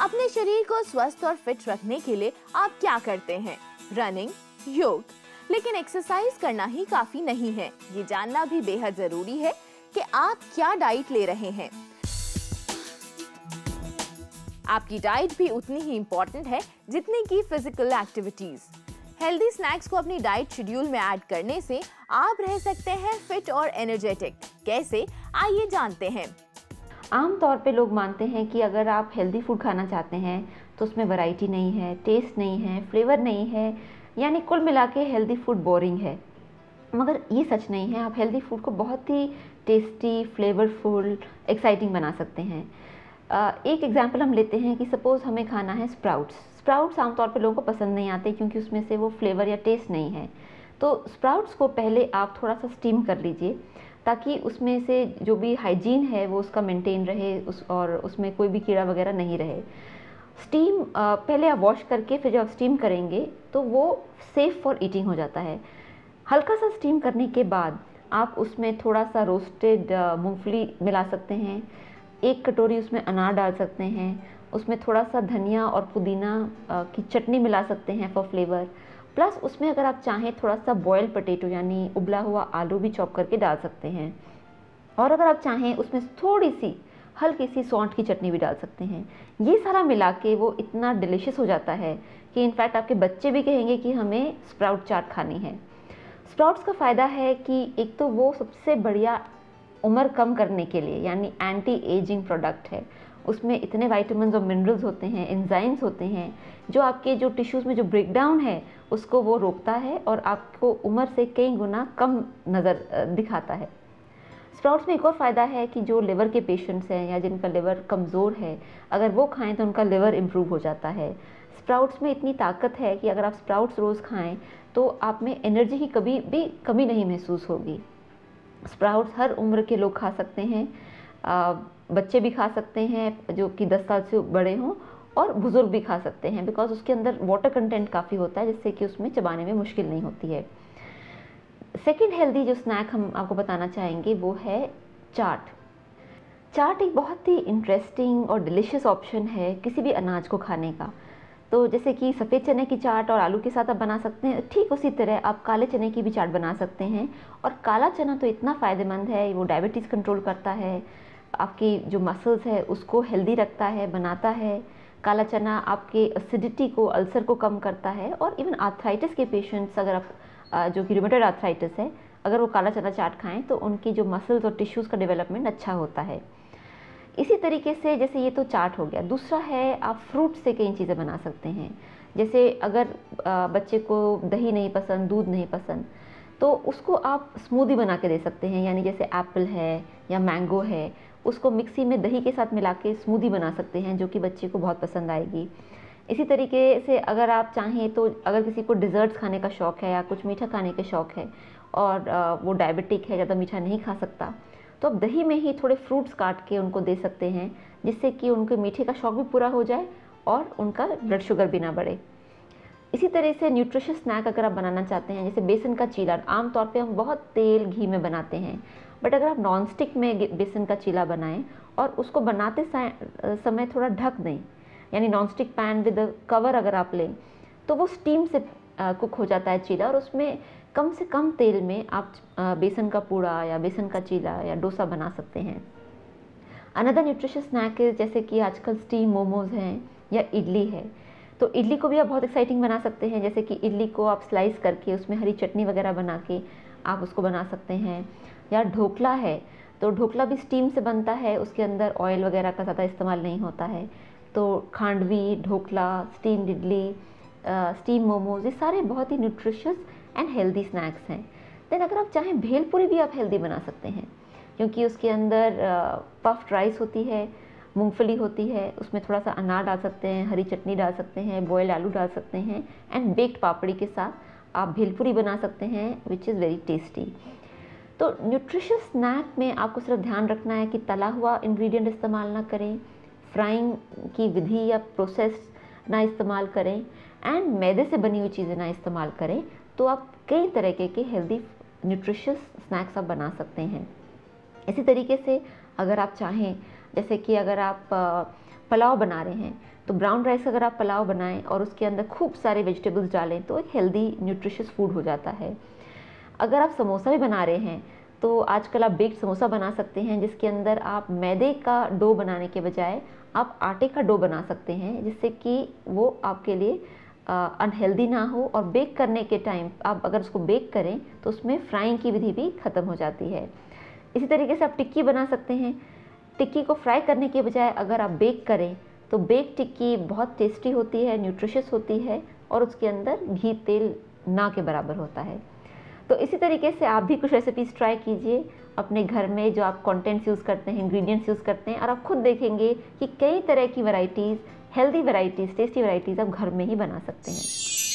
अपने शरीर को स्वस्थ और फिट रखने के लिए आप क्या करते हैं? रनिंग, योग। लेकिन एक्सरसाइज करना ही काफी नहीं है, ये जानना भी बेहद जरूरी है कि आप क्या डाइट ले रहे हैं। आपकी डाइट भी उतनी ही इम्पोर्टेंट है जितनी की फिजिकल एक्टिविटीज। हेल्दी स्नैक्स को अपनी डाइट शेड्यूल में ऐड करने से आप रह सकते हैं फिट और एनर्जेटिक। कैसे, आइए जानते हैं। आम तौर पे लोग मानते हैं कि अगर आप हेल्दी फूड खाना चाहते हैं तो उसमें वैरायटी नहीं है, टेस्ट नहीं है, फ्लेवर नहीं है, यानी कुल मिला के हेल्दी फूड बोरिंग है। मगर ये सच नहीं है। आप हेल्दी फूड को बहुत ही टेस्टी, फ्लेवरफुल, एक्साइटिंग बना सकते हैं। एक एग्जांपल हम लेते हैं कि सपोज़ हमें खाना है स्प्राउट्स। स्प्राउट्स आमतौर पे लोगों को पसंद नहीं आते क्योंकि उसमें से वो फ्लेवर या टेस्ट नहीं है। तो स्प्राउट्स को पहले आप थोड़ा सा स्टीम कर लीजिए ताकि उसमें से जो भी हाइजीन है वो उसका मेंटेन रहे, और उसमें कोई भी कीड़ा वगैरह नहीं रहे। स्टीम पहले आप वॉश करके फिर जब स्टीम करेंगे तो वो सेफ़ फॉर ईटिंग हो जाता है। हल्का सा स्टीम करने के बाद आप उसमें थोड़ा सा रोस्टेड मूंगफली मिला सकते हैं, 1 कटोरी उसमें अनार डाल सकते हैं, उसमें थोड़ा सा धनिया और पुदीना की चटनी मिला सकते हैं फॉर फ्लेवर। प्लस उसमें अगर आप चाहें थोड़ा सा बॉयल्ड पोटैटो यानी उबला हुआ आलू भी चॉप करके डाल सकते हैं, और अगर आप चाहें उसमें थोड़ी सी हल्की सी सौंठ की चटनी भी डाल सकते हैं। ये सारा मिला के वो इतना डिलीशियस हो जाता है कि इनफैक्ट आपके बच्चे भी कहेंगे कि हमें स्प्राउट चाट खानी है। स्प्राउट्स का फ़ायदा है कि एक तो वो सबसे बढ़िया उम्र कम करने के लिए यानी एंटी एजिंग प्रोडक्ट है। उसमें इतने विटामिन्स और मिनरल्स होते हैं, एंजाइम्स होते हैं, जो आपके जो टिश्यूज़ में जो ब्रेकडाउन है उसको वो रोकता है और आपको उम्र से कई गुना कम नज़र दिखाता है। स्प्राउट्स में एक और फ़ायदा है कि जो लिवर के पेशेंट्स हैं या जिनका लिवर कमज़ोर है, अगर वो खाएं तो उनका लिवर इम्प्रूव हो जाता है। स्प्राउट्स में इतनी ताकत है कि अगर आप स्प्राउट्स रोज़ खाएं तो आप में एनर्जी की कभी भी कमी नहीं महसूस होगी। स्प्राउट्स हर उम्र के लोग खा सकते हैं, बच्चे भी खा सकते हैं जो कि 10 साल से बड़े हों, और बुज़ुर्ग भी खा सकते हैं बिकॉज उसके अंदर वाटर कंटेंट काफ़ी होता है जिससे कि उसमें चबाने में मुश्किल नहीं होती है। सेकेंड हेल्दी जो स्नैक हम आपको बताना चाहेंगे वो है चाट। चाट एक बहुत ही इंटरेस्टिंग और डिलीशियस ऑप्शन है किसी भी अनाज को खाने का। तो जैसे कि सफ़ेद चने की चाट और आलू के साथ आप बना सकते हैं, ठीक उसी तरह आप काले चने की भी चाट बना सकते हैं। और काला चना तो इतना फ़ायदेमंद है, वो डायबिटीज़ कंट्रोल करता है, आपकी जो मसल्स है उसको हेल्दी रखता है, बनाता है। काला चना आपके एसिडिटी को, अल्सर को कम करता है, और इवन आर्थराइटिस के पेशेंट्स, अगर आप जो कि रूमेटॉइड आर्थराइटिस है, अगर वो काला चना चाट खाएँ तो उनकी जो मसल्स और टिश्यूज़ का डेवलपमेंट अच्छा होता है। इसी तरीके से जैसे ये तो चाट हो गया, दूसरा है आप फ्रूट से कई चीज़ें बना सकते हैं। जैसे अगर बच्चे को दही नहीं पसंद, दूध नहीं पसंद, तो उसको आप स्मूदी बना के दे सकते हैं। यानी जैसे एप्पल है या मैंगो है, उसको मिक्सी में दही के साथ मिला के स्मूदी बना सकते हैं जो कि बच्चे को बहुत पसंद आएगी। इसी तरीके से अगर आप चाहें तो अगर किसी को डिज़र्ट्स खाने का शौक़ है या कुछ मीठा खाने का शौक़ है और वो डायबिटिक है, ज़्यादा मीठा नहीं खा सकता, तो आप दही में ही थोड़े फ्रूट्स काट के उनको दे सकते हैं जिससे कि उनके मीठे का शौक़ भी पूरा हो जाए और उनका ब्लड शुगर भी ना बढ़े। इसी तरह से न्यूट्रिशियस स्नैक अगर आप बनाना चाहते हैं, जैसे बेसन का चीला, आम तौर पे हम बहुत तेल घी में बनाते हैं, बट अगर आप नॉन स्टिक में बेसन का चीला बनाएं और उसको बनाते समय थोड़ा ढक दें, यानी non stick pan with cover अगर आप लें तो वो स्टीम से कुक हो जाता है चीला, और उसमें कम से कम तेल में आप बेसन का पूड़ा या बेसन का चीला या डोसा बना सकते हैं। अनदर न्यूट्रिशियस स्नैक है जैसे कि आजकल स्टीम मोमोज़ हैं या इडली है, तो इडली को भी आप बहुत एक्साइटिंग बना सकते हैं। जैसे कि इडली को आप स्लाइस करके उसमें हरी चटनी वगैरह बना के आप उसको बना सकते हैं। या ढोकला है, तो ढोकला भी स्टीम से बनता है, उसके अंदर ऑयल वगैरह का ज़्यादा इस्तेमाल नहीं होता है। तो खांडवी, ढोकला, स्टीम इडली, स्टीम मोमोज, ये सारे बहुत ही न्यूट्रिशियस एंड हेल्दी स्नैक्स हैं। देन अगर आप चाहें भेलपूरी भी आप हेल्दी बना सकते हैं क्योंकि उसके अंदर पफ्ड राइस होती है, मूंगफली होती है, उसमें थोड़ा सा अनार डाल सकते हैं, हरी चटनी डाल सकते हैं, बॉयल आलू डाल सकते हैं, एंड बेक्ड पापड़ी के साथ आप भेलपूरी बना सकते हैं विच इज़ वेरी टेस्टी। तो न्यूट्रिशियस स्नैक में आपको सिर्फ ध्यान रखना है कि तला हुआ इंग्रेडिएंट इस्तेमाल ना करें, फ्राइंग की विधि या प्रोसेस ना इस्तेमाल करें, एंड मैदे से बनी हुई चीज़ें ना इस्तेमाल करें, तो आप कई तरह के हेल्दी न्यूट्रिशियस स्नैक्स आप बना सकते हैं। इसी तरीके से अगर आप चाहें, जैसे कि अगर आप पुलाव बना रहे हैं तो ब्राउन राइस अगर आप पुलाव बनाएं और उसके अंदर खूब सारे वेजिटेबल्स डालें तो एक हेल्दी न्यूट्रिशियस फूड हो जाता है। अगर आप समोसा भी बना रहे हैं तो आजकल आप बेक्ड समोसा बना सकते हैं, जिसके अंदर आप मैदे का डो बनाने के बजाय आप आटे का डो बना सकते हैं, जिससे कि वो आपके लिए अनहेल्दी ना हो। और बेक करने के टाइम आप अगर उसको बेक करें तो उसमें फ्राइंग की विधि भी ख़त्म हो जाती है। इसी तरीके से आप टिक्की बना सकते हैं। टिक्की को फ्राई करने के बजाय अगर आप बेक करें तो बेक टिक्की बहुत टेस्टी होती है, न्यूट्रिशियस होती है और उसके अंदर घी तेल ना के बराबर होता है। तो इसी तरीके से आप भी कुछ रेसिपीज़ ट्राई कीजिए अपने घर में, जो आप कंटेंट्स यूज़ करते हैं, इंग्रेडिएंट्स यूज़ करते हैं, और आप खुद देखेंगे कि कई तरह की varieties, healthy varieties, tasty varieties आप घर में ही बना सकते हैं।